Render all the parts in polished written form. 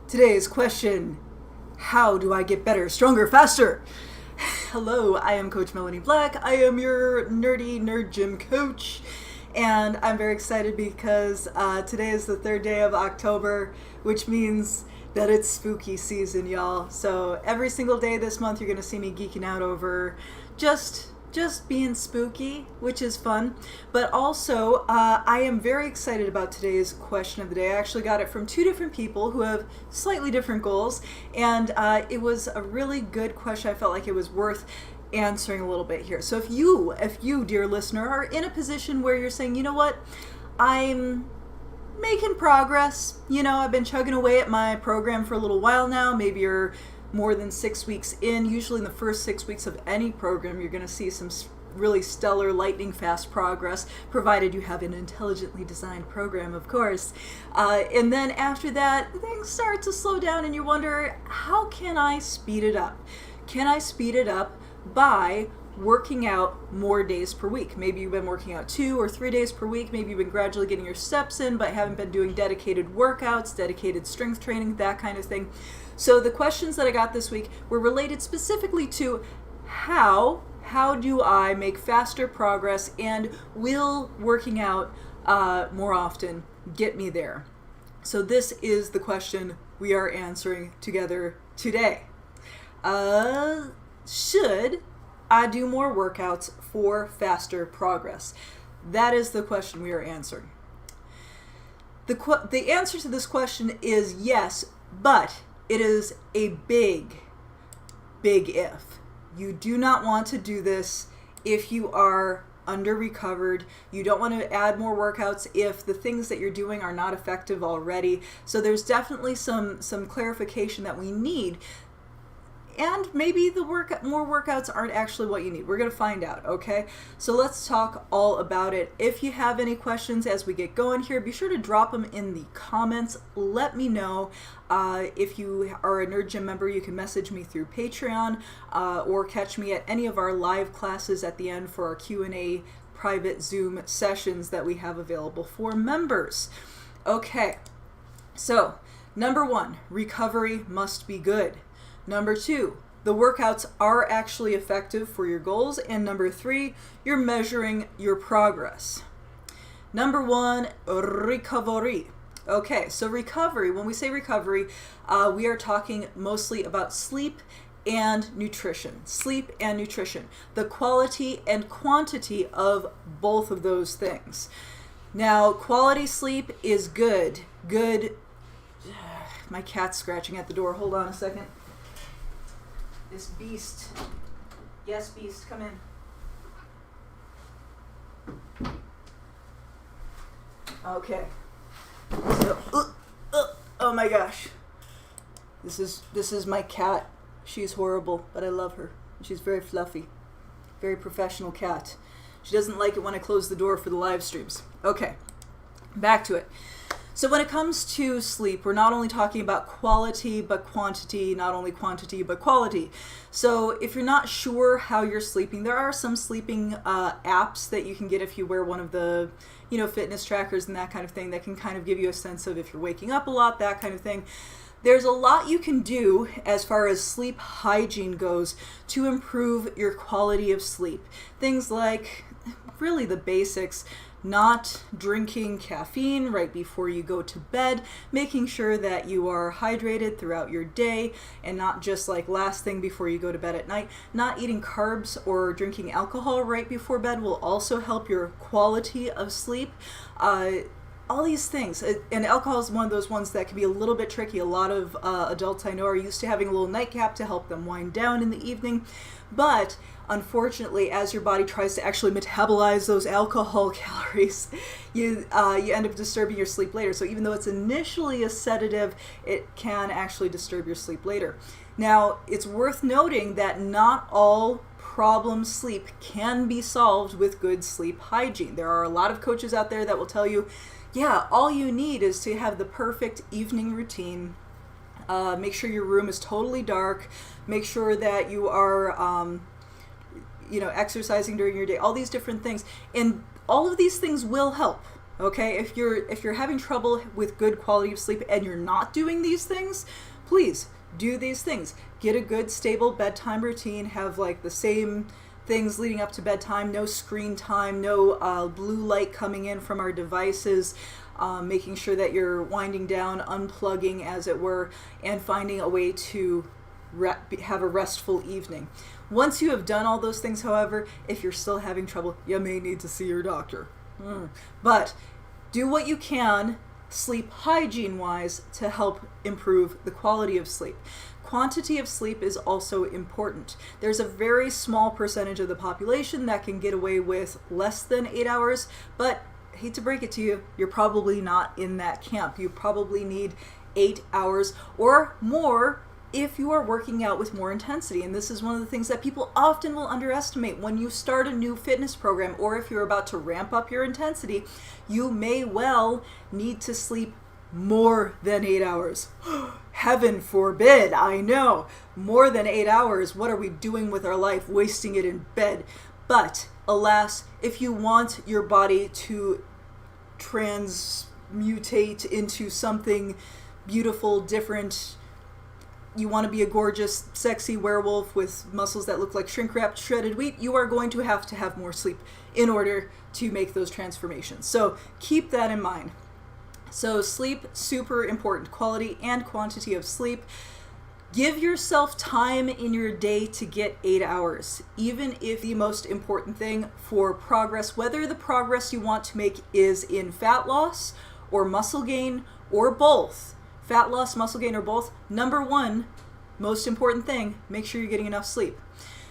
Today's question: how do I get better, stronger, faster? Hello, I am Coach Melanie Black. I am your nerdy nerd gym coach, and I'm very excited because today is the third day of October, which means that it's spooky season, y'all. So every single day this month, you're going to see me geeking out over just being spooky, which is fun. But also, I am very excited about today's question of the day. I actually got it from two different people who have slightly different goals, and it was a really good question. I felt like it was worth answering a little bit here. So if you, dear listener, are in a position where you're saying, you know what, I'm making progress, I've been chugging away at my program for a little while now, maybe you're more than 6 weeks in. Usually in the first 6 weeks of any program, you're going to see some really stellar, lightning fast progress, provided you have an intelligently designed program, of course. And then after that, things start to slow down and you wonder, how can I speed it up? Can I speed it up by working out more days per week? Maybe you've been working out 2 or 3 days per week. Maybe you've been gradually getting your steps in, but haven't been doing dedicated workouts, dedicated strength training, that kind of thing. So the questions that I got this week were related specifically to how do I make faster progress, and will working out more often get me there? So this is the question we are answering together today. Should I do more workouts for faster progress? That is the question we are answering. The answer to this question is yes, but it is a big if. You do not want to do this if you are under-recovered. You don't want to add more workouts if the things that you're doing are not effective already. So there's definitely some clarification that we need. And maybe more workouts aren't actually what you need. We're going to find out, okay? So let's talk all about it. If you have any questions as we get going here, be sure to drop them in the comments. Let me know. If you are a Nerd Gym member, you can message me through Patreon or catch me at any of our live classes at the end for our Q&A private Zoom sessions that we have available for members. Okay, so number 1, recovery must be good. Number 2, the workouts are actually effective for your goals. And number 3, you're measuring your progress. Number 1, recovery. Okay, so recovery, when we say recovery, we are talking mostly about sleep and nutrition. Sleep and nutrition. The quality and quantity of both of those things. Now, quality sleep is good. My cat's scratching at the door. Hold on a second. This beast. Yes, beast, come in. Okay. So, oh my gosh. This is my cat. She's horrible, but I love her. She's very fluffy. Very professional cat. She doesn't like it when I close the door for the live streams. Okay. Back to it. So when it comes to sleep, we're not only talking about quality, but quantity, not only quantity, but quality. So if you're not sure how you're sleeping, there are some sleeping apps that you can get if you wear one of the, fitness trackers and that kind of thing that can kind of give you a sense of if you're waking up a lot, that kind of thing. There's a lot you can do as far as sleep hygiene goes to improve your quality of sleep. Things like really the basics. Not drinking caffeine right before you go to bed, making sure that you are hydrated throughout your day and not just like last thing before you go to bed at night. Not eating carbs or drinking alcohol right before bed will also help your quality of sleep. All these things, and alcohol is one of those ones that can be a little bit tricky. A lot of adults I know are used to having a little nightcap to help them wind down in the evening, but unfortunately, as your body tries to actually metabolize those alcohol calories, you end up disturbing your sleep later. So even though it's initially a sedative, it can actually disturb your sleep later. Now, it's worth noting that not all problem sleep can be solved with good sleep hygiene. There are a lot of coaches out there that will tell you, yeah, all you need is to have the perfect evening routine. Make sure your room is totally dark. Make sure that you are exercising during your day, all these different things. And all of these things will help. Okay, if you're having trouble with good quality of sleep and you're not doing these things, please do these things. Get a good stable bedtime routine, have like the same things leading up to bedtime, no screen time, no blue light coming in from our devices, making sure that you're winding down, unplugging as it were, and finding a way to have a restful evening. Once you have done all those things, however, if you're still having trouble, you may need to see your doctor. But do what you can sleep hygiene wise to help improve the quality of sleep. Quantity of sleep is also important. There's a very small percentage of the population that can get away with less than 8 hours, but I hate to break it to you, you're probably not in that camp. You probably need 8 hours or more if you are working out with more intensity. And this is one of the things that people often will underestimate. When you start a new fitness program, or if you're about to ramp up your intensity, you may well need to sleep more than 8 hours. Heaven forbid, I know. More than 8 hours, what are we doing with our life? Wasting it in bed. But alas, if you want your body to transmutate into something beautiful, different, you want to be a gorgeous, sexy werewolf with muscles that look like shrink-wrapped shredded wheat, you are going to have more sleep in order to make those transformations. So keep that in mind. So sleep, super important. Quality and quantity of sleep. Give yourself time in your day to get 8 hours, even if the most important thing for progress, whether the progress you want to make is in fat loss or muscle gain or both, fat loss, muscle gain, or both, number one, most important thing, make sure you're getting enough sleep.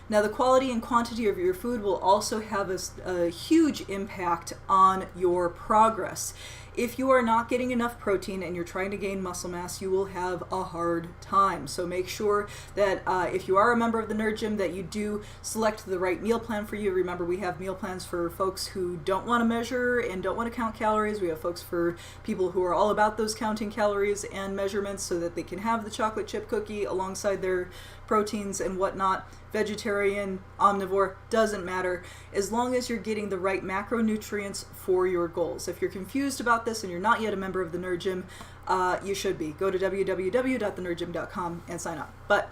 Now, the quality and quantity of your food will also have a huge impact on your progress. If you are not getting enough protein and you're trying to gain muscle mass, you will have a hard time. So make sure that if you are a member of the Nerd Gym, that you do select the right meal plan for you. Remember, we have meal plans for folks who don't want to measure and don't want to count calories. We have folks for people who are all about those counting calories and measurements so that they can have the chocolate chip cookie alongside their proteins and whatnot. Vegetarian, omnivore, doesn't matter, as long as you're getting the right macronutrients for your goals. If you're confused about this and you're not yet a member of the Nerd Gym, you should be. Go to www.thenerdgym.com and sign up. But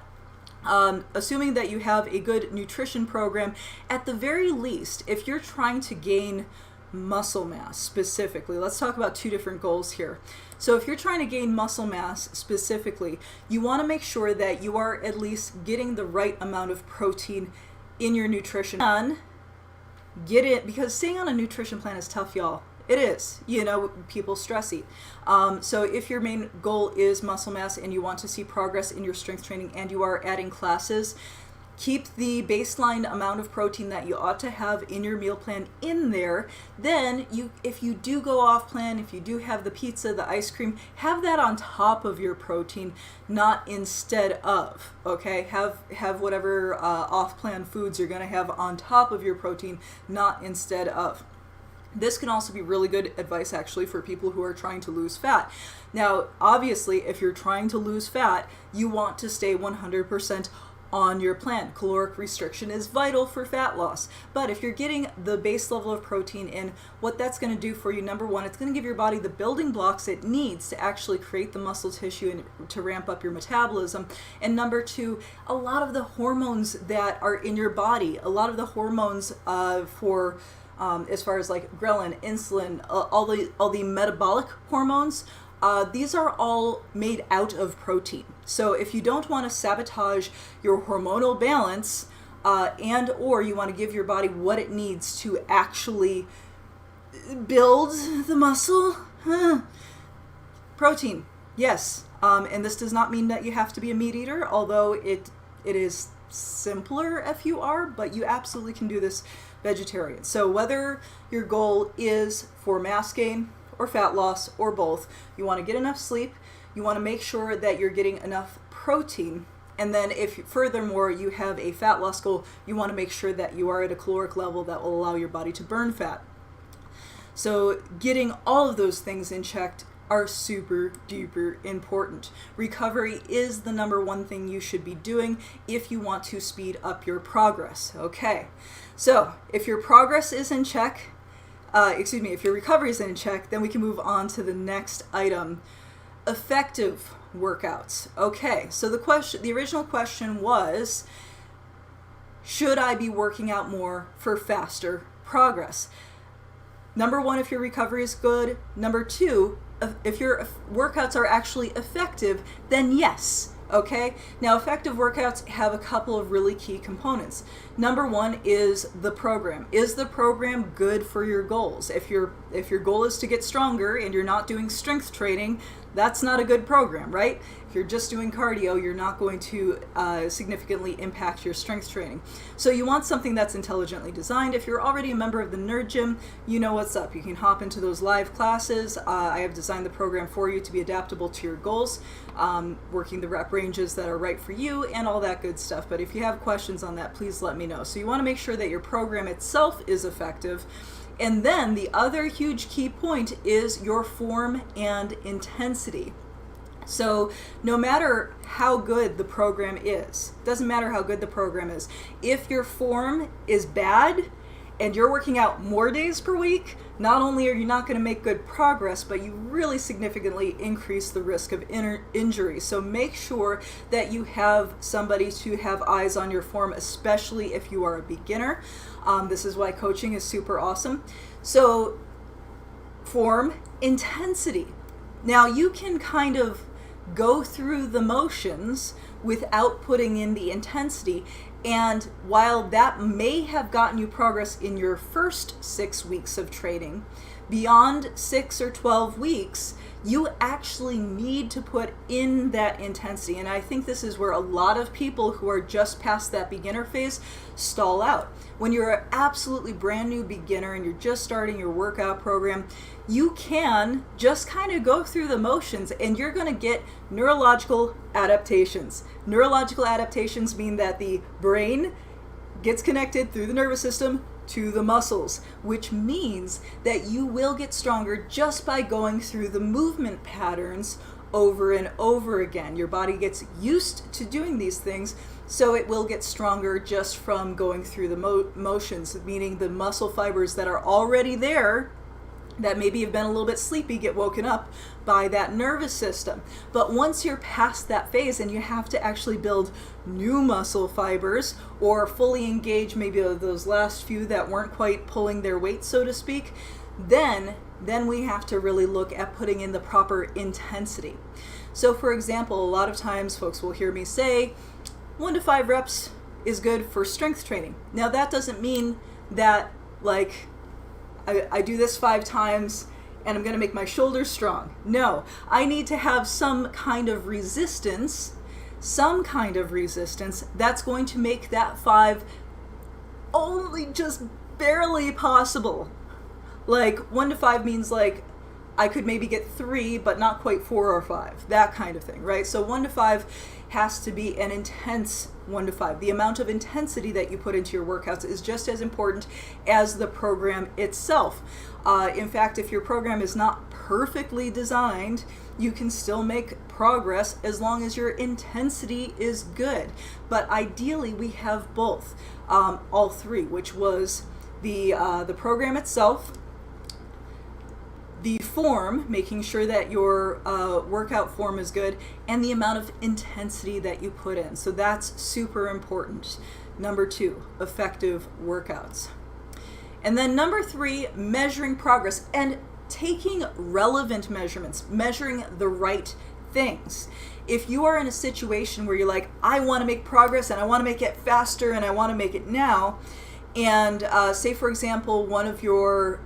assuming that you have a good nutrition program, at the very least, if you're trying to gain muscle mass specifically, let's talk about two different goals here. So if you're trying to gain muscle mass specifically, you want to make sure that you are at least getting the right amount of protein in your nutrition. And get it, because staying on a nutrition plan is tough, y'all. It is. You know, people stress eat. So if your main goal is muscle mass and you want to see progress in your strength training and you are adding classes, keep the baseline amount of protein that you ought to have in your meal plan in there. Then if you do go off plan, if you do have the pizza, the ice cream, have that on top of your protein, not instead of, okay? Have whatever off plan foods you're gonna have on top of your protein, not instead of. This can also be really good advice actually for people who are trying to lose fat. Now, obviously, if you're trying to lose fat, you want to stay 100% on your plan. Caloric restriction is vital for fat loss. But if you're getting the base level of protein in, what that's going to do for you, number one, it's going to give your body the building blocks it needs to actually create the muscle tissue and to ramp up your metabolism. And number two, a lot of the hormones that are in your body, a lot of the hormones for as far as like ghrelin, insulin, all the metabolic hormones, these are all made out of protein. So if you don't want to sabotage your hormonal balance and or you want to give your body what it needs to actually build the muscle, protein, yes. And this does not mean that you have to be a meat eater, although it is simpler if you are, but you absolutely can do this vegetarian. So whether your goal is for mass gain or fat loss or both, you want to get enough sleep, you want to make sure that you're getting enough protein, and then if furthermore you have a fat loss goal, you want to make sure that you are at a caloric level that will allow your body to burn fat. So getting all of those things in check are super duper important. Recovery is the number one thing you should be doing if you want to speed up your progress. Okay, so if your progress is in check, if your recovery is in check, then we can move on to the next item, effective workouts. Okay, so the original question was, should I be working out more for faster progress? Number one, if your recovery is good. Number two, if your workouts are actually effective, then yes. Okay, now effective workouts have a couple of really key components. Number one is the program. Is the program good for your goals? If your goal is to get stronger and you're not doing strength training, that's not a good program, right? If you're just doing cardio, you're not going to significantly impact your strength training. So you want something that's intelligently designed. If you're already a member of the Nerd Gym, you know what's up. You can hop into those live classes. I have designed the program for you to be adaptable to your goals, working the rep ranges that are right for you and all that good stuff. But if you have questions on that, please let me know. So you want to make sure that your program itself is effective. And then the other huge key point is your form and intensity. So no matter how good the program is, doesn't matter how good the program is, if your form is bad and you're working out more days per week, not only are you not going to make good progress, but you really significantly increase the risk of injury. So make sure that you have somebody to have eyes on your form, especially if you are a beginner. This is why coaching is super awesome. So form, intensity. Now you can kind of go through the motions without putting in the intensity. And while that may have gotten you progress in your first 6 weeks of training, beyond 6 or 12 weeks, you actually need to put in that intensity. And I think this is where a lot of people who are just past that beginner phase stall out. When you're an absolutely brand new beginner and you're just starting your workout program, you can just kind of go through the motions and you're going to get neurological adaptations. Neurological adaptations mean that the brain gets connected through the nervous system to the muscles, which means that you will get stronger just by going through the movement patterns over and over again. Your body gets used to doing these things, so it will get stronger just from going through the motions, meaning the muscle fibers that are already there that maybe have been a little bit sleepy get woken up by that nervous system. But once you're past that phase and you have to actually build new muscle fibers or fully engage maybe those last few that weren't quite pulling their weight, so to speak, then we have to really look at putting in the proper intensity. So for example, a lot of times folks will hear me say 1 to 5 reps is good for strength training. Now that doesn't mean that like I do this 5 times and I'm going to make my shoulders strong. No, I need to have some kind of resistance that's going to make that 5 only just barely possible. Like 1 to 5 means like I could maybe get 3, but not quite 4 or 5, that kind of thing, right? So 1 to 5 has to be an intense 1 to 5. The amount of intensity that you put into your workouts is just as important as the program itself. In fact, if your program is not perfectly designed, you can still make progress as long as your intensity is good. But ideally, we have both, all 3, which was the program itself, the form, making sure that your workout form is good, and the amount of intensity that you put in. So that's super important. Number 2, effective workouts. And then number 3, measuring progress and taking relevant measurements, measuring the right things. If you are in a situation where you're like, I want to make progress and I want to make it faster and I want to make it now, and say for example, one of your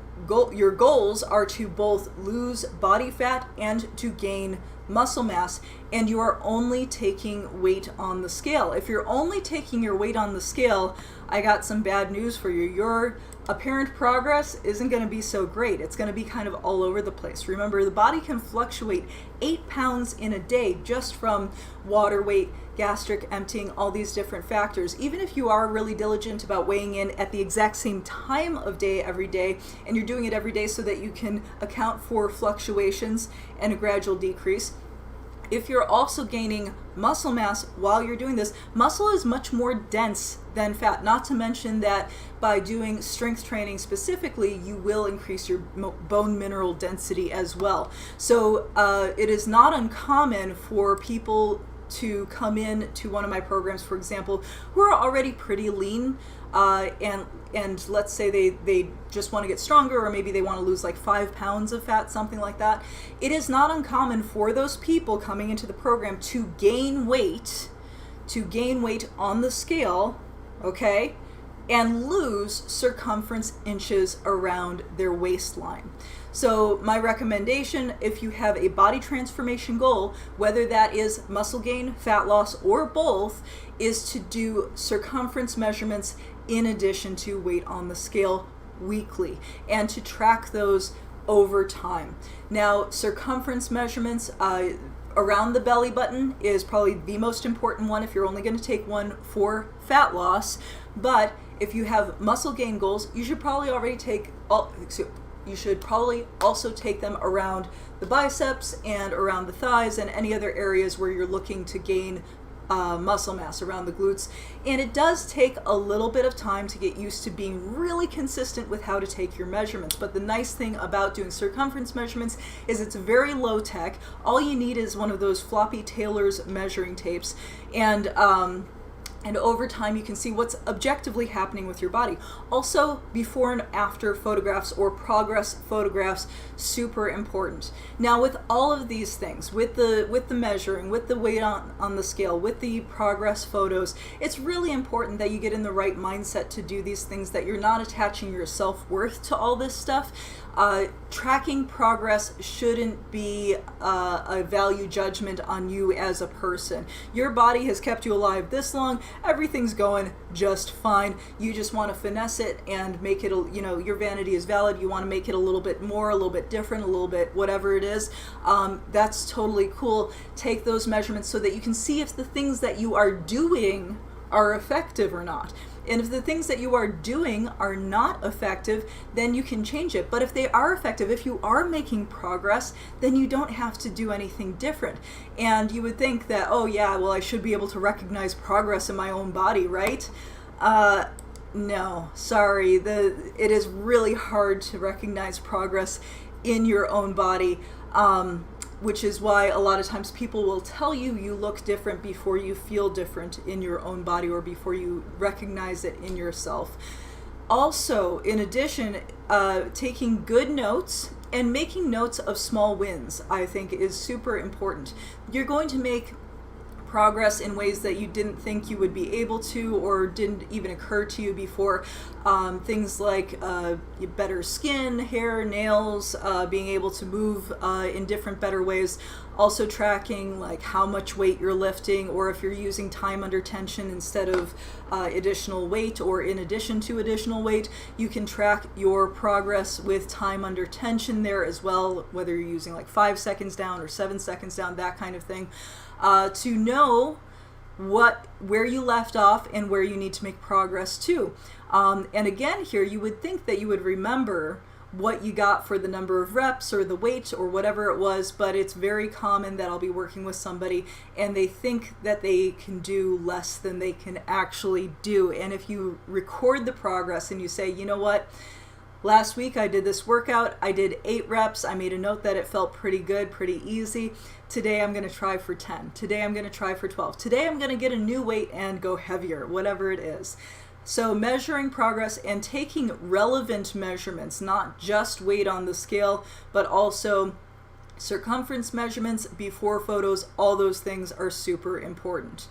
goals are to both lose body fat and to gain muscle mass, and you are only taking weight on the scale. If you're only taking your weight on the scale, I got some bad news for you. Your apparent progress isn't going to be so great. It's going to be kind of all over the place. Remember, the body can fluctuate 8 pounds in a day just from water weight, gastric emptying, all these different factors. Even if you are really diligent about weighing in at the exact same time of day every day, and you're doing it every day so that you can account for fluctuations and a gradual decrease, if you're also gaining muscle mass while you're doing this, muscle is much more dense than fat. Not to mention that by doing strength training specifically, you will increase your bone mineral density as well. So it is not uncommon for people to come in to one of my programs, for example, who are already pretty lean, and let's say they just want to get stronger, or maybe they want to lose like 5 pounds of fat, something like that. It is not uncommon for those people coming into the program to gain weight on the scale, okay, and lose circumference inches around their waistline. So my recommendation, if you have a body transformation goal, whether that is muscle gain, fat loss, or both, is to do circumference measurements in addition to weight on the scale weekly, and to track those over time. Now, circumference measurements around the belly button is probably the most important one if you're only going to take one for fat loss. But if you have muscle gain goals, you should probably also take them around the biceps and around the thighs and any other areas where you're looking to gain muscle mass, around the glutes. And it does take a little bit of time to get used to being really consistent with how to take your measurements. But the nice thing about doing circumference measurements is it's very low tech. All you need is one of those floppy Taylor's measuring tapes, and over time you can see what's objectively happening with your body. Also, before and after photographs or progress photographs, super important. Now, with all of these things, with the measuring, with the weight on the scale, with the progress photos, it's really important that you get in the right mindset to do these things, that you're not attaching your self-worth to all this stuff. Tracking progress shouldn't be a value judgment on you as a person. Your body has kept you alive this long. Everything's going just fine. You just want to finesse it and make it, your vanity is valid. You want to make it a little bit more, a little bit different, a little bit whatever it is. That's totally cool. Take those measurements so that you can see if the things that you are doing are effective or not. And if the things that you are doing are not effective, then you can change it. But if they are effective, if you are making progress, then you don't have to do anything different. And you would think that, oh yeah, well, I should be able to recognize progress in my own body, right? No, sorry. It is really hard to recognize progress in your own body. Which is why a lot of times people will tell you you look different before you feel different in your own body, or before you recognize it in yourself. Also, in addition, taking good notes and making notes of small wins, I think, is super important. You're going to make progress in ways that you didn't think you would be able to, or didn't even occur to you before. Things like better skin, hair, nails, being able to move in different, better ways. Also tracking like how much weight you're lifting, or if you're using time under tension instead of additional weight, or in addition to additional weight, you can track your progress with time under tension there as well, whether you're using like 5 seconds down or 7 seconds down, that kind of thing. To know where you left off and where you need to make progress to. And again, here you would think that you would remember what you got for the number of reps or the weight or whatever it was, but it's very common that I'll be working with somebody and they think that they can do less than they can actually do. And if you record the progress and you say, you know what, last week I did this workout, I did 8 reps, I made a note that it felt pretty good, pretty easy. Today I'm going to try for 10. Today I'm going to try for 12. Today I'm going to get a new weight and go heavier, whatever it is. So measuring progress and taking relevant measurements, not just weight on the scale, but also circumference measurements, before photos, all those things are super important.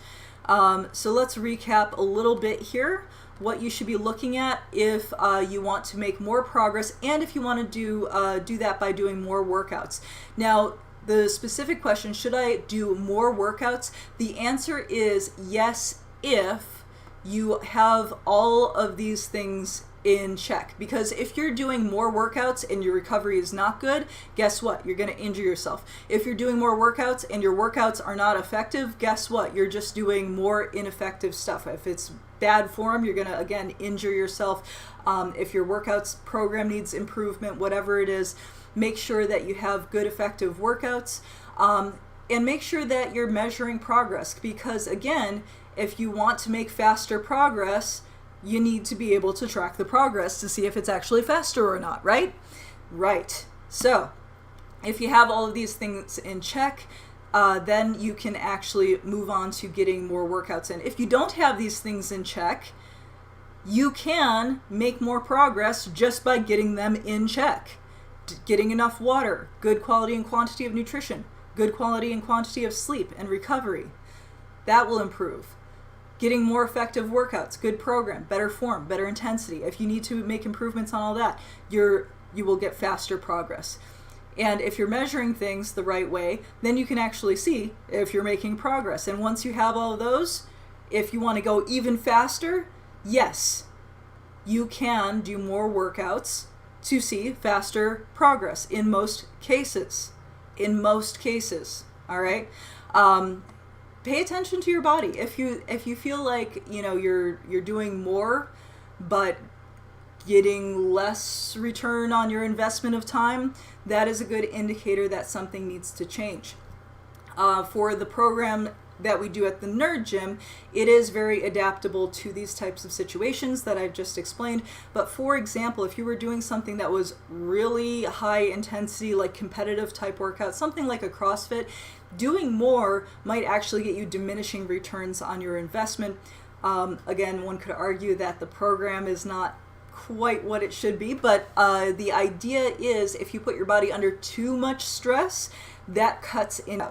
So let's recap a little bit here. What you should be looking at if you want to make more progress, and if you want to do that by doing more workouts. Now, the specific question, should I do more workouts? The answer is yes, if you have all of these things in check. Because if you're doing more workouts and your recovery is not good, guess what? You're going to injure yourself. If you're doing more workouts and your workouts are not effective, guess what? You're just doing more ineffective stuff. If it's bad form, you're going to, again, injure yourself. If your workouts program needs improvement, whatever it is, make sure that you have good, effective workouts. And make sure that you're measuring progress, because again, if you want to make faster progress, you need to be able to track the progress to see if it's actually faster or not, right? Right. So if you have all of these things in check, then you can actually move on to getting more workouts in. If you don't have these things in check, you can make more progress just by getting them in check. Getting enough water, good quality and quantity of nutrition, good quality and quantity of sleep and recovery. That will improve. Getting more effective workouts, good program, better form, better intensity. If you need to make improvements on all that, you will get faster progress. And if you're measuring things the right way, then you can actually see if you're making progress. And once you have all of those, if you want to go even faster, yes, you can do more workouts to see faster progress in most cases. In most cases, all right? Pay attention to your body. If you feel like, you know, you're doing more but getting less return on your investment of time, that is a good indicator that something needs to change. For the program that we do at the Nerd Gym, it is very adaptable to these types of situations that I've just explained. But for example, if you were doing something that was really high intensity, like competitive type workout, something like a CrossFit, doing more might actually get you diminishing returns on your investment. Again, one could argue that the program is not quite what it should be, but the idea is if you put your body under too much stress, that cuts in.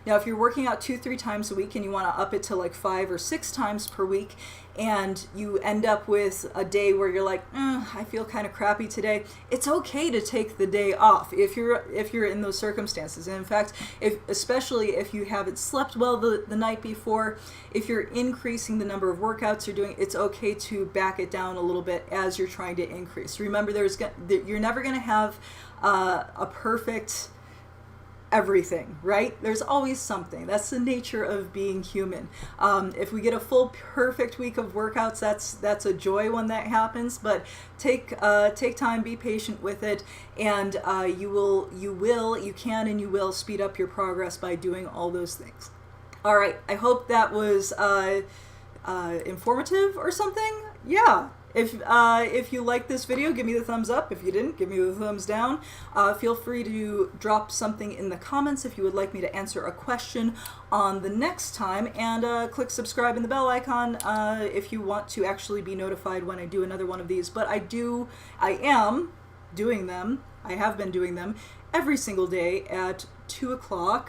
Now, if you're working out 2-3 times a week and you want to up it to like 5 or 6 times per week, and you end up with a day where you're like, I feel kind of crappy today, it's okay to take the day off if you're in those circumstances. And in fact, especially if you haven't slept well the night before, if you're increasing the number of workouts you're doing, it's okay to back it down a little bit as you're trying to increase. Remember, you're never going to have a perfect everything, right? There's always something. That's the nature of being human. If we get a full perfect week of workouts, that's a joy when that happens, but take time, be patient with it, and you can and you will speed up your progress by doing all those things. All right, I hope that was informative or something. Yeah. If you liked this video, give me the thumbs up. If you didn't, give me the thumbs down. Feel free to drop something in the comments if you would like me to answer a question on the next time, and click subscribe and the bell icon if you want to actually be notified when I do another one of these. But I am doing them. I have been doing them every single day at 2:00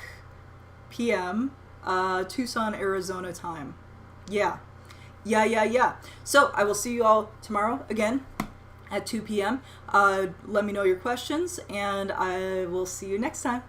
p.m. Tucson, Arizona time. Yeah. So I will see you all tomorrow again at 2 p.m. Let me know your questions, and I will see you next time.